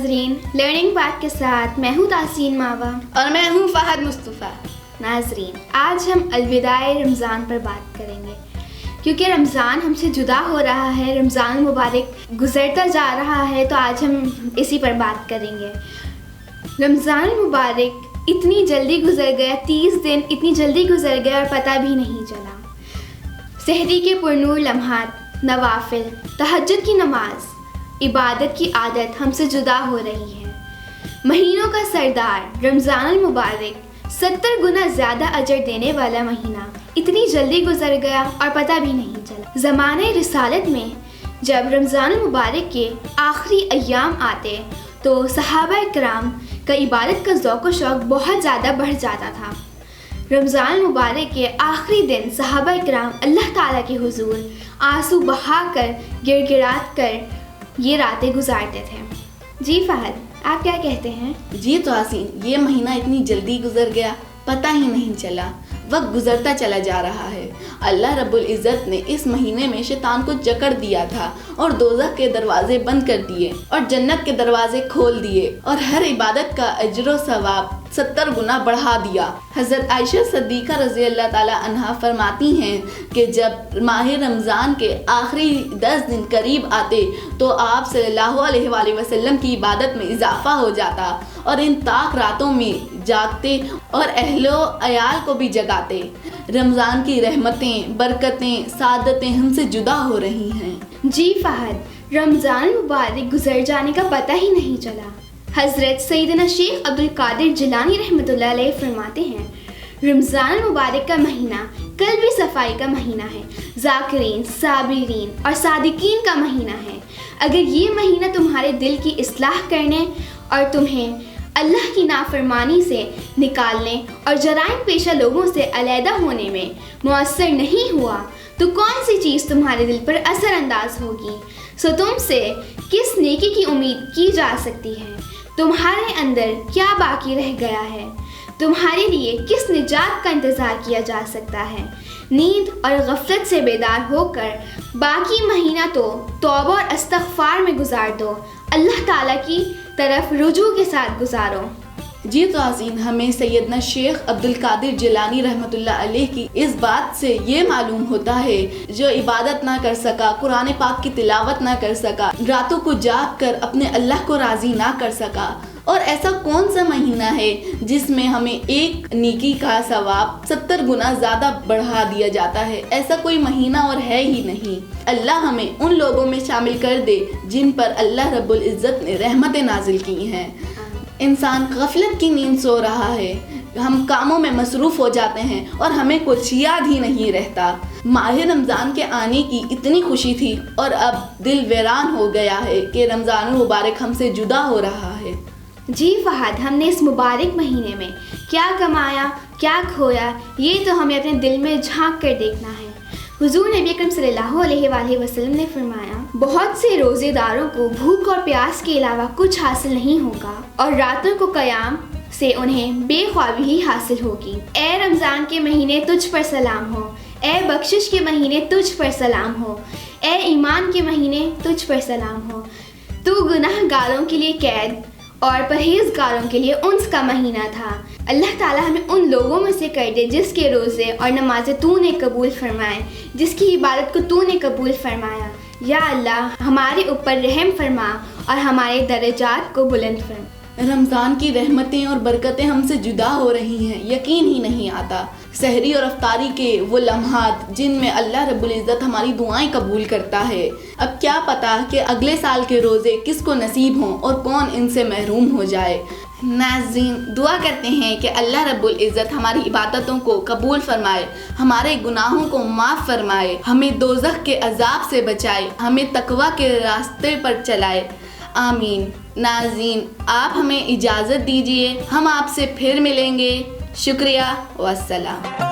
नाजरीन, learning path के साथ मैं हूँ तासीन मावा और मैं हूँ फहद मुस्तफ़ा। नाजरीन, आज हम अलविदाए रमज़ान पर बात करेंगे, क्योंकि रमज़ान हमसे जुदा हो रहा है, रमज़ान मुबारक गुज़रता जा रहा है, तो आज हम इसी पर बात करेंगे। रमज़ान मुबारक इतनी जल्दी गुज़र गया, 30 दिन इतनी जल्दी गुज़र गया और पता भी नहीं चला। सहरी के पुरनूर लम्हात, नवाफिल, तहज्जुद की नमाज, इबादत की आदत हमसे जुदा हो रही है। महीनों का सरदार रमज़ान मुबारक 70 गुना ज़्यादा अजर देने वाला महीना इतनी जल्दी गुजर गया और पता भी नहीं चला। ज़माने रिसालत में जब रमज़ान मुबारक के आखिरी अय्याम आते तो सहाबा इकराम का इबादत का ज़ौक़ व शौक़ बहुत ज़्यादा बढ़ जाता था। रमज़ान मुबारक के आखिरी दिन सहाबा इकराम अल्लाह ताला के हुजूर आंसू बहा कर गिड़गिड़ात कर ये रातें गुजारते थे। जी फहद, आप क्या कहते हैं? जी तो हसीन, ये महीना इतनी जल्दी गुजर गया, पता ही नहीं चला, वक्त गुजरता चला जा रहा है। अल्लाह रब्बुल इज़्ज़त ने इस महीने में शैतान को जकड़ दिया था और दोज़ख के दरवाजे बंद कर दिए और जन्नत के दरवाजे खोल दिए और हर इबादत का अजर व सवाब 70 गुना बढ़ा दिया। हज़रत आयशा सिद्दीक़ा रज़ी अल्लाह ताला अन्हा फरमाती हैं कि जब माह रमज़ान के आखिरी 10 दिन करीब आते तो आप सल्लल्लाहु अलैहि वसल्लम की इबादत में इजाफ़ा हो जाता और इन ताक रातों में जागते और अहलो अयाल को भी जगाते। रमज़ान की रहमतें, बरकतें, सादतें हमसे जुदा हो रही हैं। जी फहद, रमज़ान मुबारक गुजर जाने का पता ही नहीं चला। हज़रत सैयदना शेख अब्दुल कादिर जिलानी रहमतुल्लाह अलैह फरमाते हैं, रमज़ान मुबारक का महीना कल्बी सफ़ाई का महीना है, ज़ाकिरीन, साबिरीन और सादिकीन का महीना है। अगर ये महीना तुम्हारे दिल की इस्लाह करने और तुम्हें अल्लाह की नाफरमानी से निकालने और जराइम पेशा लोगों से अलहदा होने में मुअस्सर नहीं हुआ तो कौन सी चीज़ तुम्हारे दिल पर असरअंदाज होगी? सो तुमसे किस नेकी की उम्मीद की जा सकती है? तुम्हारे अंदर क्या बाकी रह गया है? तुम्हारे लिए किस निजात का इंतज़ार किया जा सकता है? नींद और गफलत से बेदार होकर बाकी महीना तो तौबा और इस्तिग़फ़ार में गुजार दो, अल्लाह ताला की तरफ रुजू के साथ गुजारो। जी तो हसीन, हमें सैयदना शेख अब्दुल कादिर जिलानी रहमतुल्लाह अलैह की इस बात से ये मालूम होता है, जो इबादत ना कर सका, कुरान पाक की तिलावत ना कर सका, रातों को जाग कर अपने अल्लाह को राज़ी ना कर सका, और ऐसा कौन सा महीना है जिसमें हमें एक नेकी का सवाब 70 गुना ज़्यादा बढ़ा दिया जाता है? ऐसा कोई महीना और है ही नहीं। अल्लाह हमें उन लोगों में शामिल कर दे जिन पर अल्लाह रब्बुल इज़्ज़त ने रहमतें नाजिल की हैं। इंसान गफलत की नींद सो रहा है, हम कामों में मसरूफ़ हो जाते हैं और हमें कुछ याद ही नहीं रहता। माह रमज़ान के आने की इतनी खुशी थी और अब दिल वीरान हो गया है कि रमज़ान मुबारक हमसे जुदा हो रहा है। जी फहद, हमने इस मुबारक महीने में क्या कमाया, क्या खोया, ये तो हमें अपने दिल में झांक कर देखना है। हुजूर नबी अकरम सल्लल्लाहु अलैहि वसल्लम ने फरमाया, बहुत से रोज़ेदारों को भूख और प्यास के अलावा कुछ हासिल नहीं होगा और रातों को क़याम से उन्हें बेख्वाबी ही हासिल होगी। ए रमज़ान के महीने तुझ पर सलाम हो, ए बख्शिश के महीने तुझ पर सलाम हो, ए ईमान के महीने तुझ पर सलाम हो। तू गुनाहगारों के लिए कैद और परहेज़गारों के लिए उन्स का महीना था। अल्लाह ताला हमें उन लोगों में से कर दे जिसके रोज़े और नमाज़ें तूने कबूल फरमाए, जिसकी इबादत को तूने कबूल फरमाया। या अल्लाह, हमारे ऊपर रहम फरमा और हमारे दर्जात को बुलंद फरमा। रमज़ान की रहमतें और बरकतें हमसे जुदा हो रही हैं, यकीन ही नहीं आता। सहरी और अफ्तारी के वो लम्हात जिनमें अल्लाह रब्बुल इज़्ज़त हमारी दुआएं कबूल करता है, अब क्या पता कि अगले साल के रोज़े किसको नसीब हों और कौन इनसे महरूम हो जाए। नाज़रीन, दुआ करते हैं कि अल्लाह रब्बुल इज़्ज़त हमारी इबादतों को कबूल फरमाए, हमारे गुनाहों को माफ़ फरमाए, हमें दोज़ख के अज़ाब से बचाए, हमें तकवा के रास्ते पर चलाए। आमीन। नाज़रीन, आप हमें इजाज़त दीजिए, हम आपसे फिर मिलेंगे। शुक्रिया, वस्सलाम।